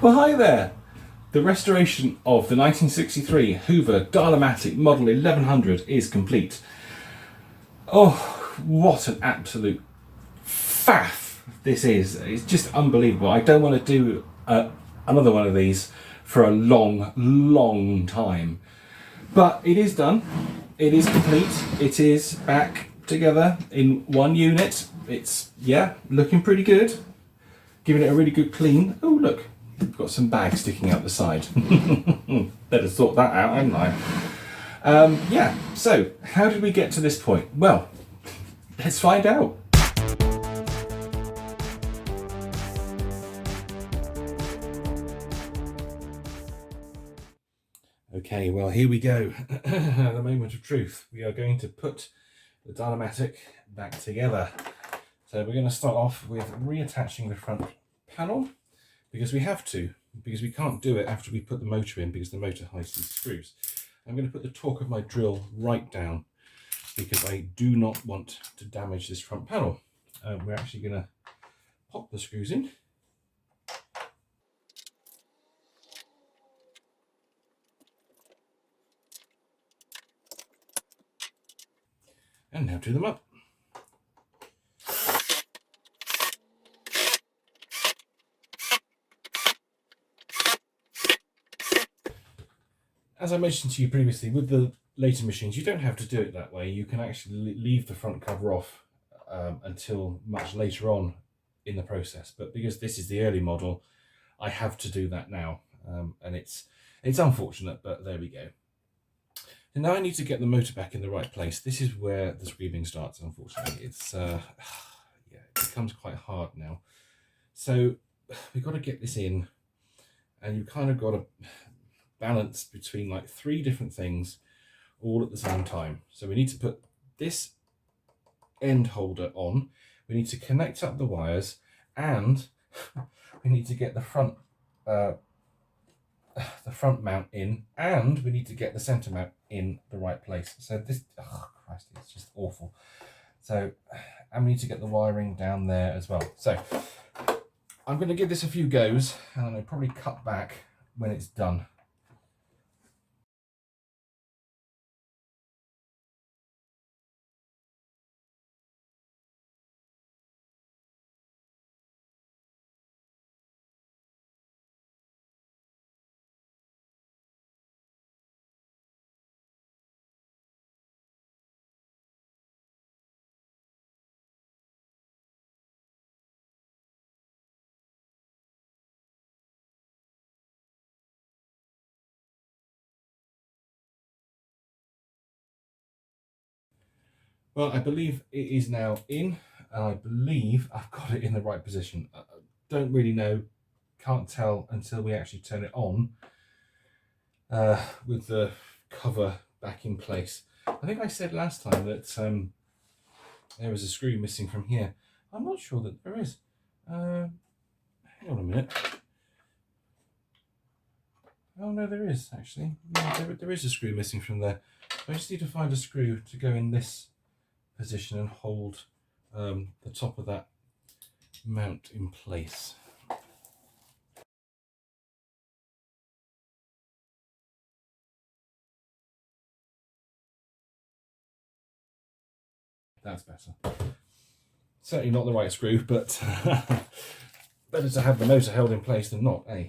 Well, hi there. The restoration of the 1963 Hoover Dial-A-Matic Model 1100 is complete. Oh, what an absolute faff this is. It's just unbelievable. I don't want to do another one of these for a long time. But it is done. It is complete. It is back together in one unit. It's, yeah, looking pretty good. Giving it a really good clean. Oh, look. Got some bags sticking out the side. Better sort that out, hadn't I? Yeah, so how did we get to this point? Well, let's find out. Okay, well, here we go. The moment of truth. We are going to put the Dial-A-Matic back together. So we're going to start off with reattaching the front panel. Because we have to, because we can't do it after we put the motor in because the motor hides these screws. I'm going to put the torque of my drill right down because I do not want to damage this front panel. We're actually going to pop the screws in. And now do them up. As I mentioned to you previously, with the later machines, you don't have to do it that way. You can actually leave the front cover off until much later on in the process. But because this is the early model, I have to do that now. And it's unfortunate, but there we go. And now I need to get the motor back in the right place. This is where the screaming starts, unfortunately. It's, yeah, it becomes quite hard now. So we've got to get this in, and you've kind of got to balance between like three different things all at the same time. So we need to put this end holder on, we need to connect up the wires, and we need to get the front mount in, and we need to get the center mount in the right place. So this, oh Christ, it's just awful. So, and we need to get the wiring down there as well. So I'm going to give this a few goes, and I'll probably cut back when it's done. Well, I believe it is now in, and I believe I've got it in the right position. I don't really know, can't tell until we actually turn it on with the cover back in place. I think I said last time that there was a screw missing from here. I'm not sure that there is. Hang on a minute. Oh no, there is actually. Yeah, there is a screw missing from there. I just need to find a screw to go in this position and hold the top of that mount in place. That's better. Certainly not the right screw, but better to have the motor held in place than not, eh?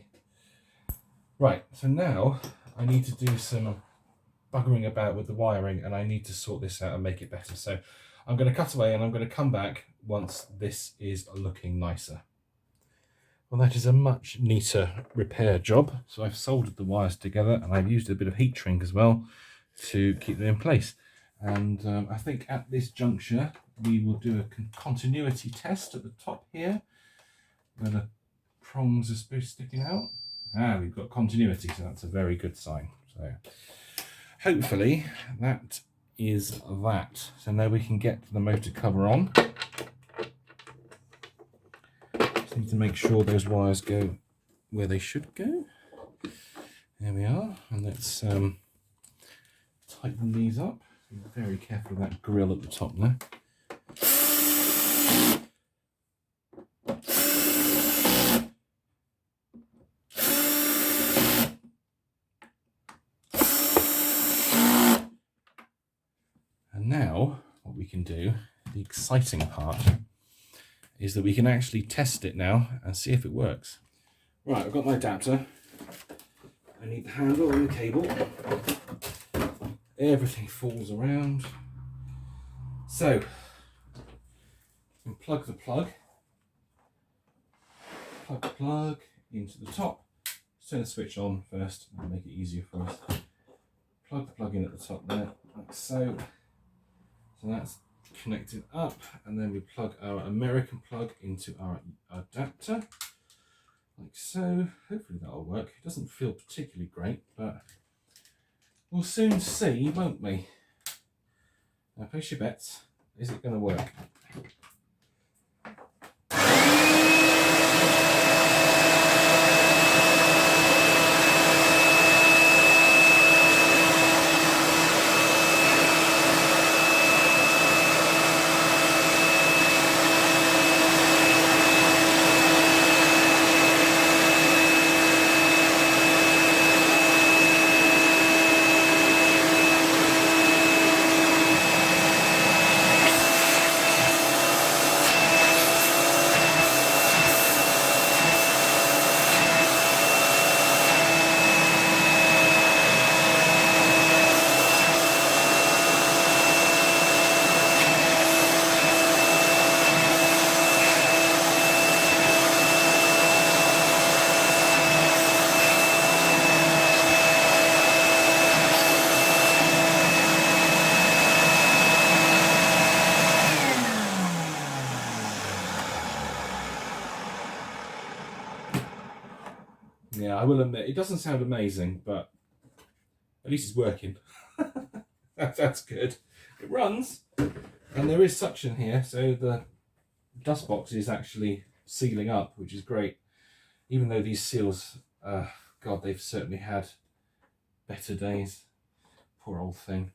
Right, so now I need to do some buggering about with the wiring, and I need to sort this out and make it better. So I'm going to cut away, and I'm going to come back once this is looking nicer. Well, that is a much neater repair job. So I've soldered the wires together, and I've used a bit of heat shrink as well to keep them in place. And I think at this juncture, we will do a continuity test at the top here, where the prongs are supposed to sticking out. We've got continuity, so that's a very good sign. So hopefully that is that. So now we can get the motor cover on. Just need to make sure those wires go where they should go. There we are, and let's tighten these up. Be very careful of that grill at the top there. can do, the exciting part, is that we can actually test it now and see if it works. Right, I've got my adapter. I need the handle and the cable. Everything falls around. So, we can plug the plug into the top. Let's turn the switch on first and make it easier for us. Plug the plug in at the top there, like so. So that's connected up, and then we plug our American plug into our adapter, like so. Hopefully that'll work. It doesn't feel particularly great, but we'll soon see, won't we? Now place your bets. Is it going to work? Yeah, I will admit, it doesn't sound amazing, but at least it's working. That's good. It runs, and there is suction here, so the dust box is actually sealing up, which is great. Even though these seals, God, they've certainly had better days. Poor old thing.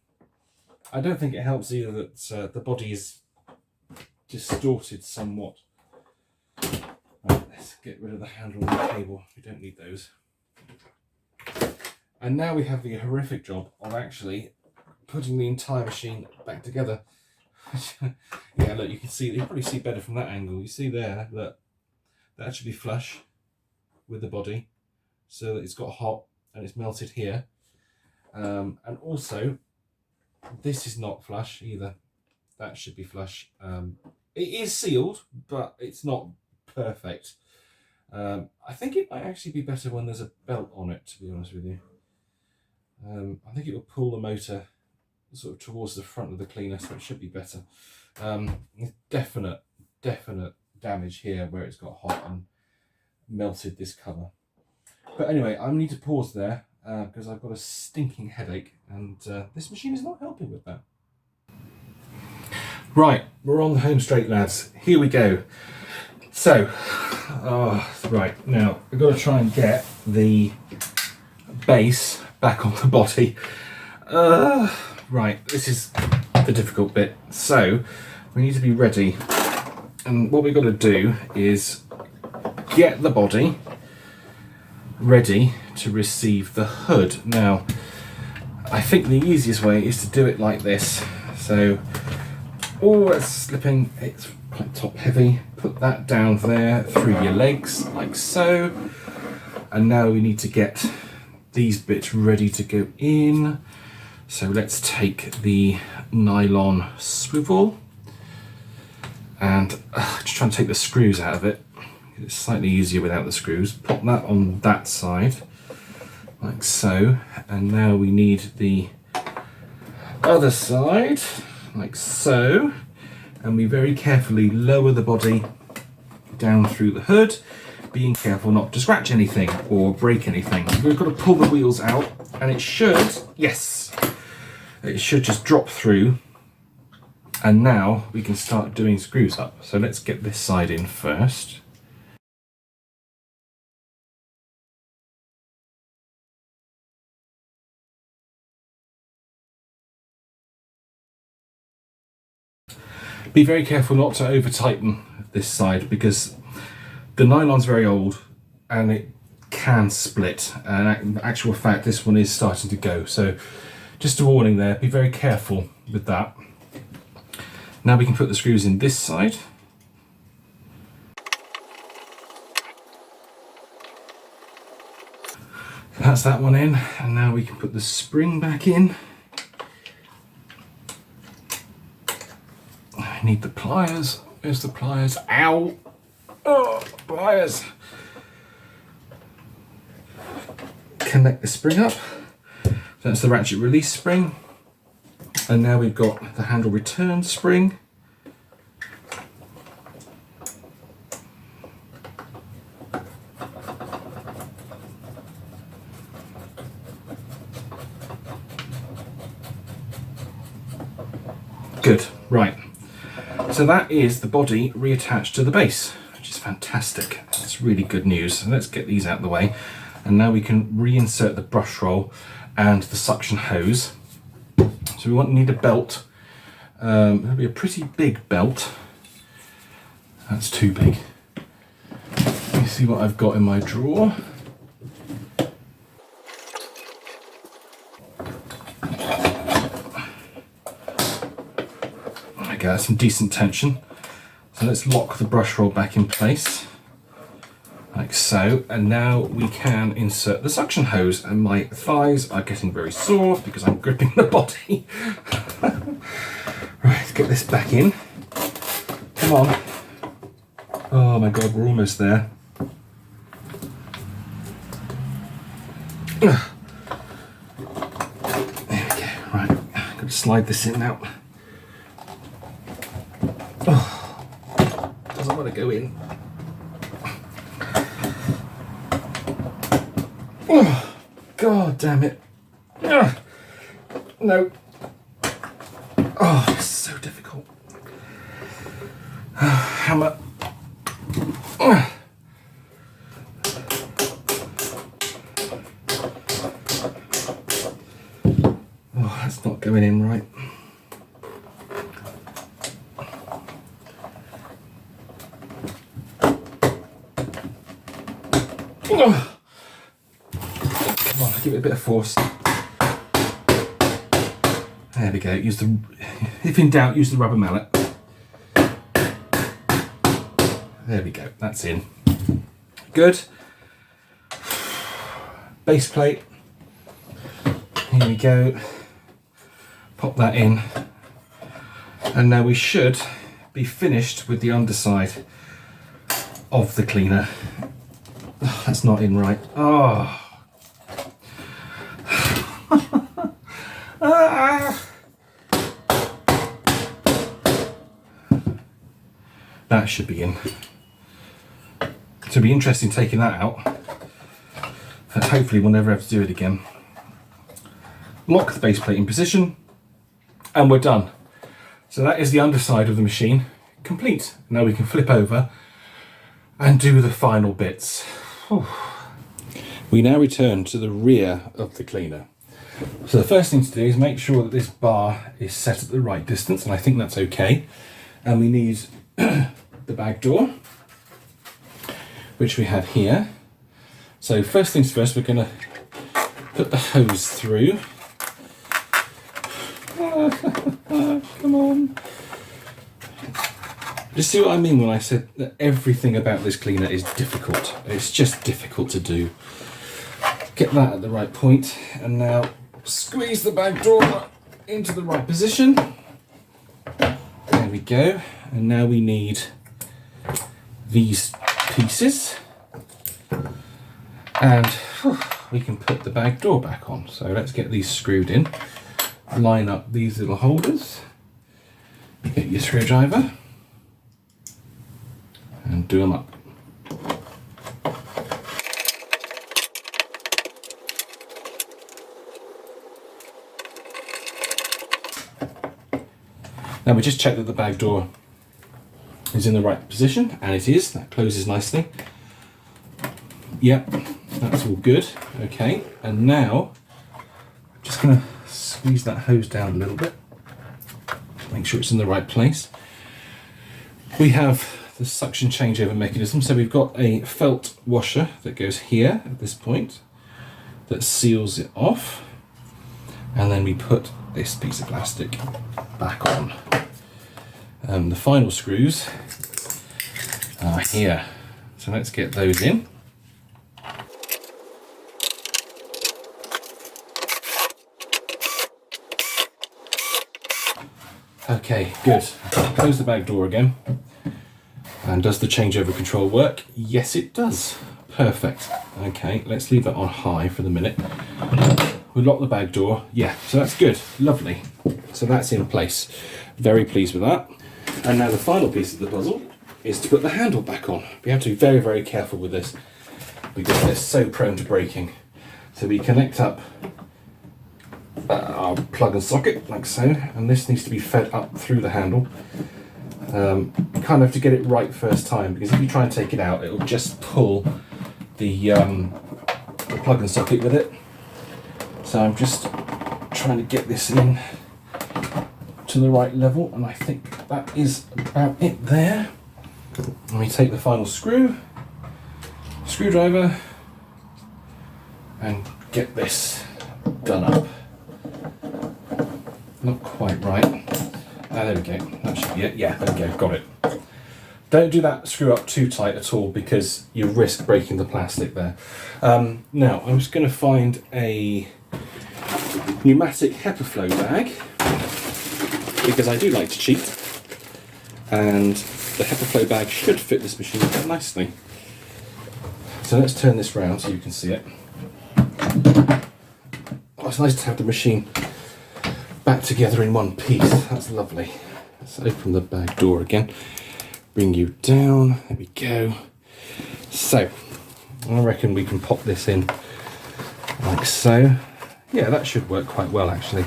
I don't think it helps either that the body is distorted somewhat. Right, let's get rid of the handle and the cable. We don't need those. And now we have the horrific job of actually putting the entire machine back together. Yeah, look, you can see, you probably see better from that angle. You see there that that should be flush with the body, so that it's got hot and it's melted here. And also, this is not flush either. That should be flush. It is sealed, but it's not perfect. I think it might actually be better when there's a belt on it, to be honest with you. I think it will pull the motor sort of towards the front of the cleaner, so it should be better. Definite damage here where it's got hot and melted this cover. But anyway, I need to pause there because I've got a stinking headache, and this machine is not helping with that. Right, we're on the home straight, lads. Here we go. So, right, now we've got to try and get the base back on the body. Right, this is the difficult bit. So, we need to be ready. And what we've got to do is get the body ready to receive the hood. Now, I think the easiest way is to do it like this. So, oh, it's slipping, it's quite top heavy. Put that down there through your legs, like so. And now we need to get these bits ready to go in. So let's take the nylon swivel and just try and take the screws out of it. It's slightly easier without the screws. Pop that on that side, like so. And now we need the other side, like so. And we very carefully lower the body down through the hood, being careful not to scratch anything or break anything. We've got to pull the wheels out, and it should, yes, it should just drop through. And now we can start doing screws up. So let's get this side in first. Be very careful not to over tighten this side because the nylon's very old and it can split. And in actual fact, this one is starting to go. So just a warning there, be very careful with that. Now we can put the screws in this side. That's that one in, and now we can put the spring back in. I need the pliers. Where's the pliers? Ow! Oh, pliers! Connect the spring up. That's the ratchet release spring. And now we've got the handle return spring. Good, right. So that is the body reattached to the base, which is fantastic. That's really good news. So let's get these out of the way. And now we can reinsert the brush roll and the suction hose. So we need a belt. It'll be a pretty big belt. That's too big. Let me see what I've got in my drawer. Okay, that's some decent tension. So let's lock the brush roll back in place, like so. And now we can insert the suction hose, and my thighs are getting very sore because I'm gripping the body. Right, let's get this back in. Come on. Oh my God, we're almost there. There we go, right, I've got to slide this in now. Oh, doesn't want to go in. Oh, God damn it. No. Oh, it's so difficult. Hammer. Oh, that's not going in right. Oh. Come on, give it a bit of force. There we go. If in doubt, use the rubber mallet. There we go. That's in. Good. Base plate. Here we go. Pop that in. And now we should be finished with the underside of the cleaner. Oh, that's not in right. Oh. That should be in. It'll be interesting taking that out. But hopefully we'll never have to do it again. Lock the base plate in position, and we're done. So that is the underside of the machine complete. Now we can flip over and do the final bits. Whew. We now return to the rear of the cleaner. So the first thing to do is make sure that this bar is set at the right distance, and I think that's okay. And we need the bag door, which we have here. So first things first, we're going to put the hose through. Come on. Just see what I mean when I said that everything about this cleaner is difficult. It's just difficult to do. Get that at the right point, and now squeeze the bag door into the right position. There we go. And now we need these pieces, and we can put the bag door back on. So let's get these screwed in. Line up these little holders. Get your screwdriver and do them up. Now we just check that the bag door is in the right position, and it is. That closes nicely. Yep, that's all good. Okay, and now I'm just going to squeeze that hose down a little bit. Make sure it's in the right place. We have the suction changeover mechanism. So we've got a felt washer that goes here at this point that seals it off. And then we put this piece of plastic back on. The final screws are here. So let's get those in. Okay, good. Close the back door again. And does the changeover control work? Yes, it does. Perfect. Okay, let's leave that on high for the minute. We lock the back door. Yeah, so that's good. Lovely. So that's in place. Very pleased with that. And now the final piece of the puzzle is to put the handle back on. We have to be very, very careful with this because they're so prone to breaking. So we connect up our plug and socket like so, and this needs to be fed up through the handle. Kind of to get it right first time, because if you try and take it out, it'll just pull the plug and socket with it. So I'm just trying to get this in to the right level, and I think that is about it there. Let me take the final screwdriver, and get this done up. Not quite right. There we go. That should be it. Yeah, there we go. Got it. Don't do that screw up too tight at all, because you risk breaking the plastic there. Now, I'm just going to find a pneumatic HEPA bag, because I do like to cheat. And the HEPA bag should fit this machine quite nicely. So let's turn this round so you can see it. Oh, it's nice to have the machine back together in one piece. That's lovely. Let's open the back door again. Bring you down. There we go. So, I reckon we can pop this in like so. Yeah, that should work quite well actually.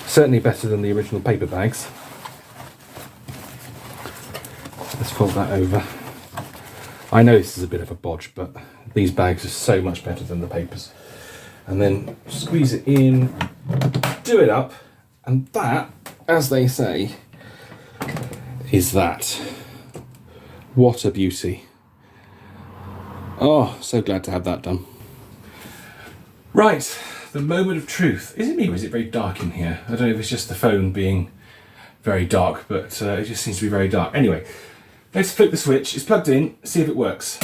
Certainly better than the original paper bags. Let's fold that over. I know this is a bit of a bodge, but these bags are so much better than the papers. And then squeeze it in, do it up, and that, as they say, is that. What a beauty. Oh, so glad to have that done. Right, the moment of truth. Is it me or is it very dark in here? I don't know if it's just the phone being very dark, but it just seems to be very dark. Anyway, let's flip the switch. It's plugged in, see if it works.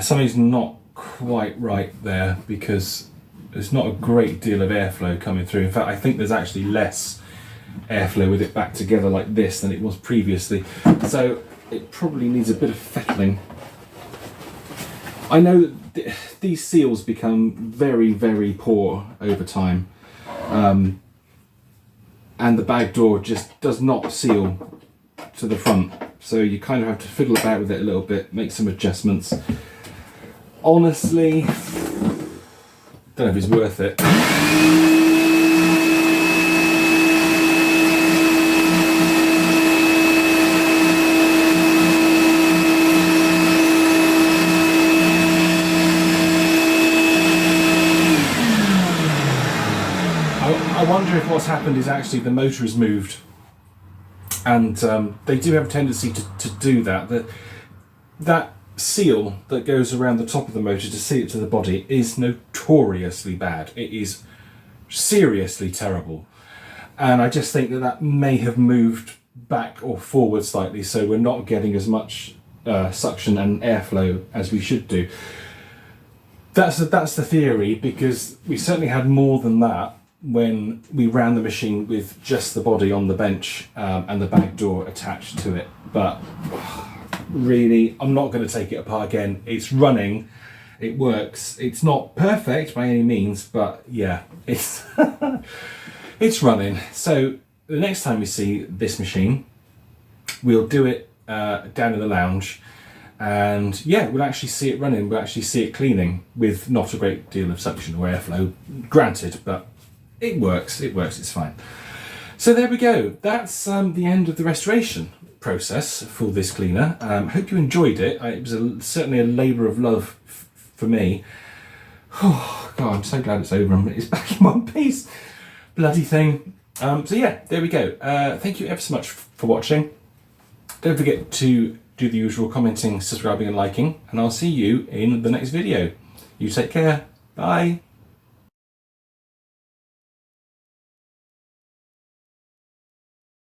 Something's not quite right there, because there's not a great deal of airflow coming through. In fact, I think there's actually less airflow with it back together like this than it was previously. So it probably needs a bit of fettling. I know that these seals become very, very poor over time. And the bag door just does not seal to the front. So you kind of have to fiddle about with it a little bit, make some adjustments. Honestly, don't know if it's worth it. I wonder if what's happened is actually the motor has moved, and they do have a tendency to do that. That seal that goes around the top of the motor to seal it to the body is notoriously bad. It is seriously terrible, and I just think that may have moved back or forward slightly, so we're not getting as much suction and airflow as we should do. That's the theory, because we certainly had more than that when we ran the machine with just the body on the bench and the back door attached to it. But really, I'm not going to take it apart again. It's running, it works. It's not perfect by any means, but yeah, it's it's running. So the next time we see this machine, we'll do it down in the lounge, and yeah, we'll actually see it running. We'll actually see it cleaning with not a great deal of suction or airflow, granted, but it works. It's fine. So there we go. That's the end of the restoration process for this cleaner. Hope you enjoyed it. It was certainly a labour of love for me. Oh God, I'm so glad it's over and it's back in one piece. Bloody thing. So yeah, there we go. Thank you ever so much for watching. Don't forget to do the usual commenting, subscribing and liking, and I'll see you in the next video. You take care. Bye.